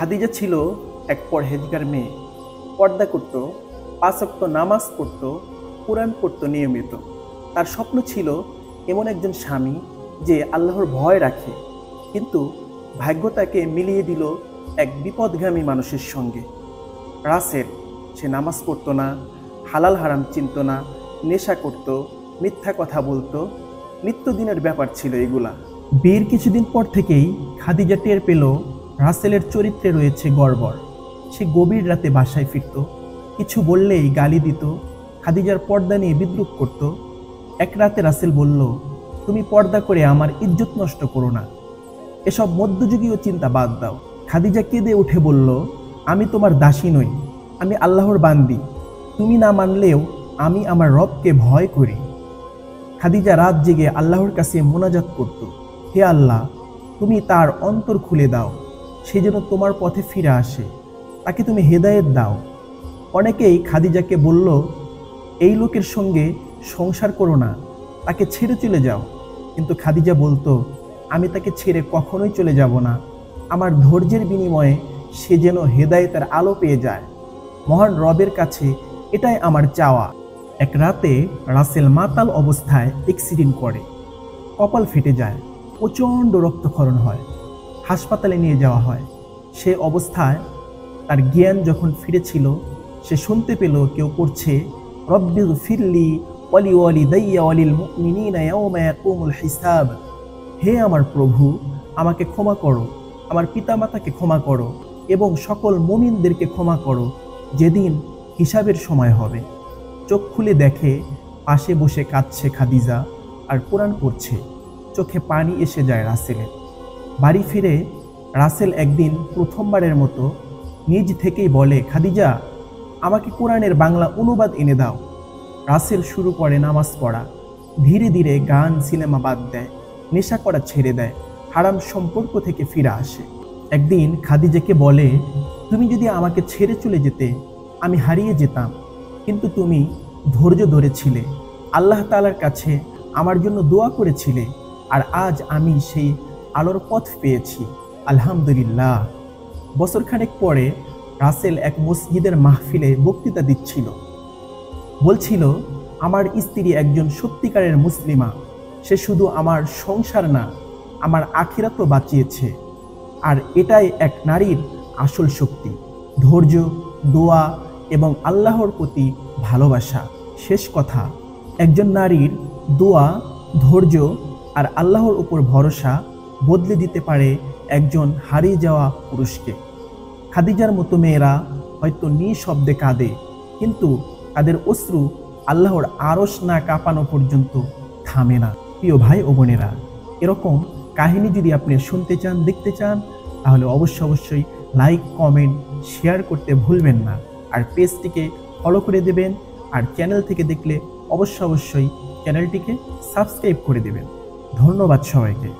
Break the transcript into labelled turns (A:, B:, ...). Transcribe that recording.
A: খাদিজা ছিল এক পরহেজগার মেয়ে। পর্দা করত, 5 ওয়াক্ত নামাজ পড়ত, কোরআন পড়ত নিয়মিত। তার স্বপ্ন ছিল এমন একজন স্বামী যে আল্লাহর ভয় রাখে, কিন্তু ভাগ্য তাকে মিলিয়ে দিল এক বিপদগামী মানুষের সঙ্গে। রাসেল। সে নামাজ পড়ত না, হালাল হারাম চিনত না, নেশা করত, মিথ্যা কথা বলতো। নিত্যদিনের ব্যাপার ছিল এগুলা। বিয়ের কিছুদিন পর থেকেই খাদিজা টের পেল রাসেলের চরিত্রে রয়েছে গড়বড়। সে গভীর রাতে বাসায় ফিরত, কিছু বললেই গালি দিত, খাদিজার পর্দা নিয়ে বিদ্রূপ করত। এক রাতে রাসেল বলল, তুমি পর্দা করে আমার ইজ্জত নষ্ট করো না, এসব মধ্যযুগীয় চিন্তা বাদ দাও। খাদিজা কেঁদে উঠে বলল, আমি তোমার দাসী নই, আমি আল্লাহর বান্দি। তুমি না মানলেও আমি আমার রবকে ভয় করি। খাদিজা রাত জেগে আল্লাহর কাছে মোনাজাত করত, হে আল্লাহ, তুমি তার অন্তর খুলে দাও, সে যেন তোমার পথে ফিরে আসে, তাকে তুমি হেদায়েত দাও। অনেকেই খাদিজাকে বলল, এই লোকের সঙ্গে সংসার করো না, তাকে ছেড়ে চলে যাও। কিন্তু খাদিজা বলতো, আমি তাকে ছেড়ে কখনোই চলে যাব না, আমার ধৈর্যের বিনিময়ে সে যেন হেদায়েতের আলো পেয়ে যায়। মহান রবের কাছে এটাই আমার চাওয়া। এক রাতে রাসেল মাতাল অবস্থায় অ্যাক্সিডেন্ট করে, কপাল ফেটে যায়, প্রচণ্ড রক্তক্ষরণ হয়, হাসপাতালে নিয়ে যাওয়া হয়। সে অবস্থায় তার জ্ঞান যখন ফিরেছিল, সে শুনতে পেল কেউ পড়ছে, রব্বিগ ফিরলি ওয়ালি ওয়ালিদাইয়া ওয়ালিল মুমিনিনা ইয়াওমা ইয়াকুমুল হিসাব। হে আমার প্রভু, আমাকে ক্ষমা করো, আমার পিতামাতাকে ক্ষমা করো এবং সকল মুমিনদেরকে ক্ষমা করো, যেদিন হিসাবের সময় হবে। চোখ খুলে দেখে পাশে বসে কাঁদছে খাদিজা আর কোরআন পড়ছে। চোখে পানি এসে যায় রাসেলের। বাড়ি ফিরে রাসেল একদিন প্রথমবারের মতো নিজ থেকেই বলে, খাদিজা, আমাকে কোরআনের বাংলা অনুবাদ এনে দাও। রাসেল শুরু করে নামাজ পড়া। ধীরে ধীরে গান সিনেমা বাদ দেয়, নেশা করা ছেড়ে দেয়, হারাম সম্পর্ক থেকে ফিরে আসে। একদিন খাদিজাকে বলে, তুমি যদি আমাকে ছেড়ে চলে যেতে, আমি হারিয়ে যেতাম, কিন্তু তুমি ধৈর্য ধরেছিলে, আল্লাহ তাআলার কাছে আমার জন্য দোয়া করেছিলে, আর আজ আমি সেই আলোর পথ পেয়েছি, আলহামদুলিল্লাহ। বছরখানেক পরে রাসেল এক মসজিদের মাহফিলে বক্তৃতা দিচ্ছিল। বলছিল, আমার স্ত্রী একজন সত্যিকারের মুসলিমা, সে শুধু আমার সংসার না, আমার আখিরাতও বাঁচিয়েছে। আর এটাই এক নারীর আসল শক্তি, ধৈর্য, দোয়া এবং আল্লাহর প্রতি ভালোবাসা। শেষ কথা, একজন নারীর দোয়া, ধৈর্য আর আল্লাহর উপর ভরসা বদলে দিতে পারে একজন হারিয়ে যাওয়া পুরুষকে। খাদিজার মতো মেয়েরা হয়তো নিঃশব্দে কাঁদে, কিন্তু তাদের অশ্রু আল্লাহর আরশ না কাঁপানো পর্যন্ত থামে না। প্রিয় ভাই ও বোনেরা, এরকম কাহিনী যদি আপনি শুনতে চান, দেখতে চান, তাহলে অবশ্যই লাইক, কমেন্ট, শেয়ার করতে ভুলবেন না। আর পেজটিকে ফলো করে দেবেন, আর চ্যানেল থেকে দেখলে অবশ্যই চ্যানেলটিকে সাবস্ক্রাইব করে দেবেন। ধন্যবাদ সবাইকে।